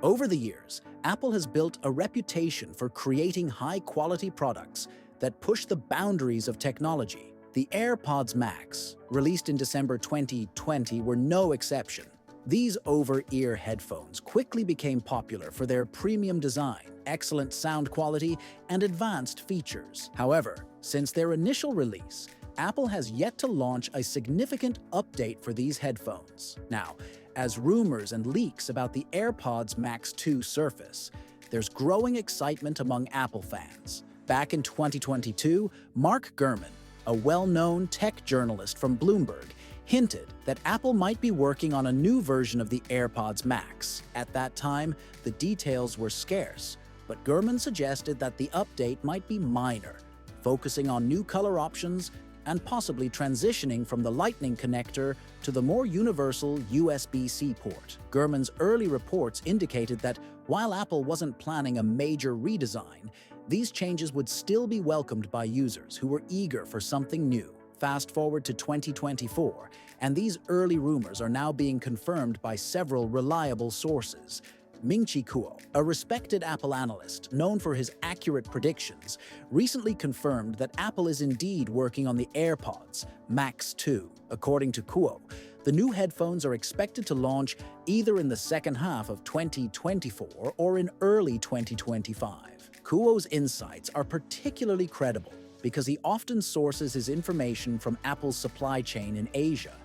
Over the years, Apple has built a reputation for creating high-quality products that push the boundaries of technology. The AirPods Max, released in December 2020, were no exception. These over-ear headphones quickly became popular for their premium design, excellent sound quality, and advanced features. However, since their initial release, Apple has yet to launch a significant update for these headphones. Now, as rumors and leaks about the AirPods Max 2 surface, there's growing excitement among Apple fans. Back in 2022, Mark Gurman, a well-known tech journalist from Bloomberg, hinted that Apple might be working on a new version of the AirPods Max. At that time, the details were scarce, but Gurman suggested that the update might be minor, focusing on new color options and possibly transitioning from the Lightning connector to the more universal USB-C port. Gurman's early reports indicated that while Apple wasn't planning a major redesign, these changes would still be welcomed by users who were eager for something new. Fast forward to 2024, and these early rumors are now being confirmed by several reliable sources. Ming-Chi Kuo, a respected Apple analyst known for his accurate predictions, recently confirmed that Apple is indeed working on the AirPods Max 2. According to Kuo, the new headphones are expected to launch either in the second half of 2024 or in early 2025. Kuo's insights are particularly credible because he often sources his information from Apple's supply chain in Asia,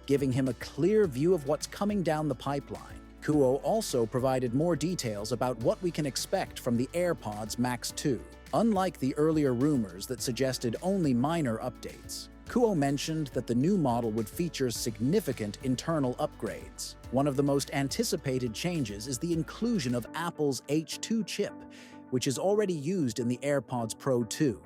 giving him a clear view of what's coming down the pipeline. Kuo also provided more details about what we can expect from the AirPods Max 2. Unlike the earlier rumors that suggested only minor updates, Kuo mentioned that the new model would feature significant internal upgrades. One of the most anticipated changes is the inclusion of Apple's H2 chip, which is already used in the AirPods Pro 2.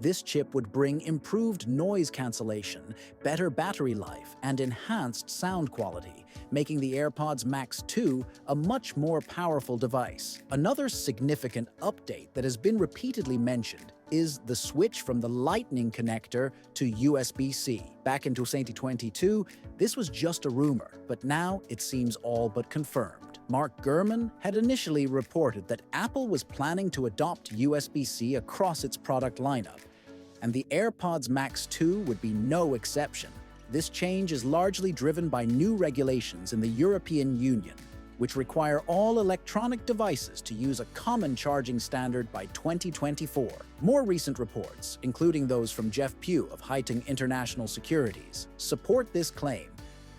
This chip would bring improved noise cancellation, better battery life, and enhanced sound quality, making the AirPods Max 2 a much more powerful device. Another significant update that has been repeatedly mentioned is the switch from the Lightning connector to USB-C. Back in 2022, this was just a rumor, but now it seems all but confirmed. Mark Gurman had initially reported that Apple was planning to adopt USB-C across its product lineup, and the AirPods Max 2 would be no exception. This change is largely driven by new regulations in the European Union, which require all electronic devices to use a common charging standard by 2024. More recent reports, including those from Jeff Pugh of Haitong International Securities, support this claim,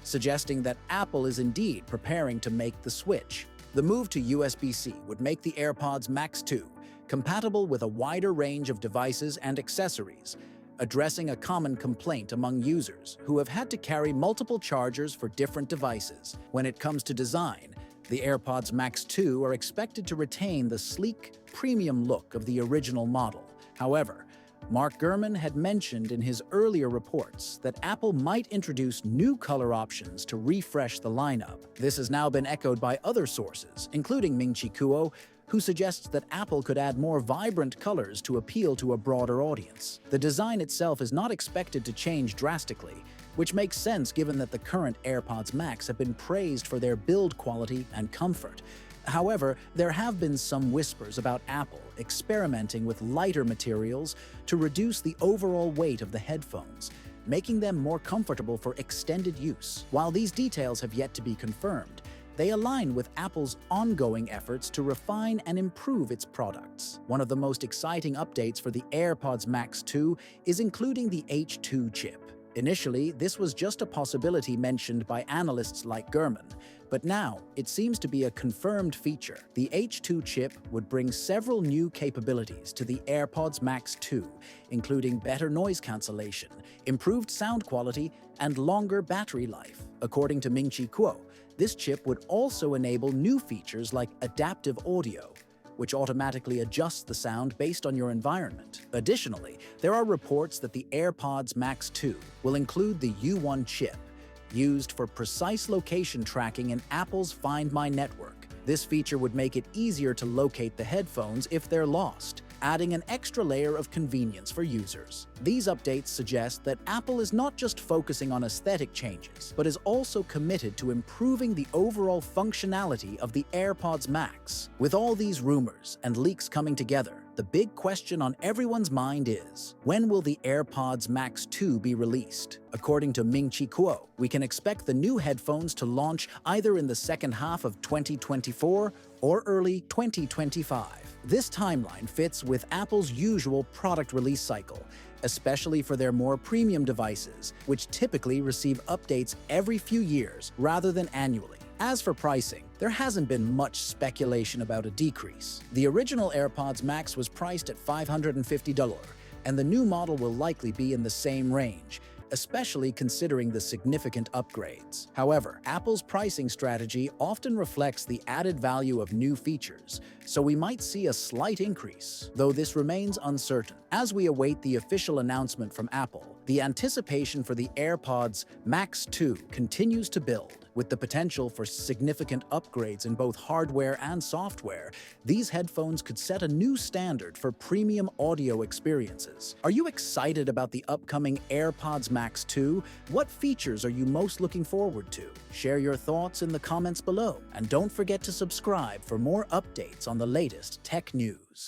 suggesting that Apple is indeed preparing to make the switch. The move to USB-C would make the AirPods Max 2 compatible with a wider range of devices and accessories, addressing a common complaint among users who have had to carry multiple chargers for different devices. When it comes to design, the AirPods Max 2 are expected to retain the sleek, premium look of the original model. However, Mark Gurman had mentioned in his earlier reports that Apple might introduce new color options to refresh the lineup. This has now been echoed by other sources, including Ming-Chi Kuo, who suggests that Apple could add more vibrant colors to appeal to a broader audience. The design itself is not expected to change drastically, which makes sense given that the current AirPods Max have been praised for their build quality and comfort. However, there have been some whispers about Apple experimenting with lighter materials to reduce the overall weight of the headphones, making them more comfortable for extended use. While these details have yet to be confirmed, they align with Apple's ongoing efforts to refine and improve its products. One of the most exciting updates for the AirPods Max 2 is including the H2 chip. Initially, this was just a possibility mentioned by analysts like Gurman, but now it seems to be a confirmed feature. The H2 chip would bring several new capabilities to the AirPods Max 2, including better noise cancellation, improved sound quality, and longer battery life. According to Ming-Chi Kuo, this chip would also enable new features like adaptive audio, which automatically adjusts the sound based on your environment. Additionally, there are reports that the AirPods Max 2 will include the U1 chip, used for precise location tracking in Apple's Find My network. This feature would make it easier to locate the headphones if they're lost, adding an extra layer of convenience for users. These updates suggest that Apple is not just focusing on aesthetic changes, but is also committed to improving the overall functionality of the AirPods Max. With all these rumors and leaks coming together, the big question on everyone's mind is, when will the AirPods Max 2 be released? According to Ming-Chi Kuo, we can expect the new headphones to launch either in the second half of 2024 or early 2025. This timeline fits with Apple's usual product release cycle, especially for their more premium devices, which typically receive updates every few years rather than annually. As for pricing, there hasn't been much speculation about a decrease. The original AirPods Max was priced at $550, and the new model will likely be in the same range, especially considering the significant upgrades. However, Apple's pricing strategy often reflects the added value of new features, so we might see a slight increase, though this remains uncertain. As we await the official announcement from Apple, the anticipation for the AirPods Max 2 continues to build. With the potential for significant upgrades in both hardware and software, these headphones could set a new standard for premium audio experiences. Are you excited about the upcoming AirPods Max 2? What features are you most looking forward to? Share your thoughts in the comments below, and don't forget to subscribe for more updates on the latest tech news.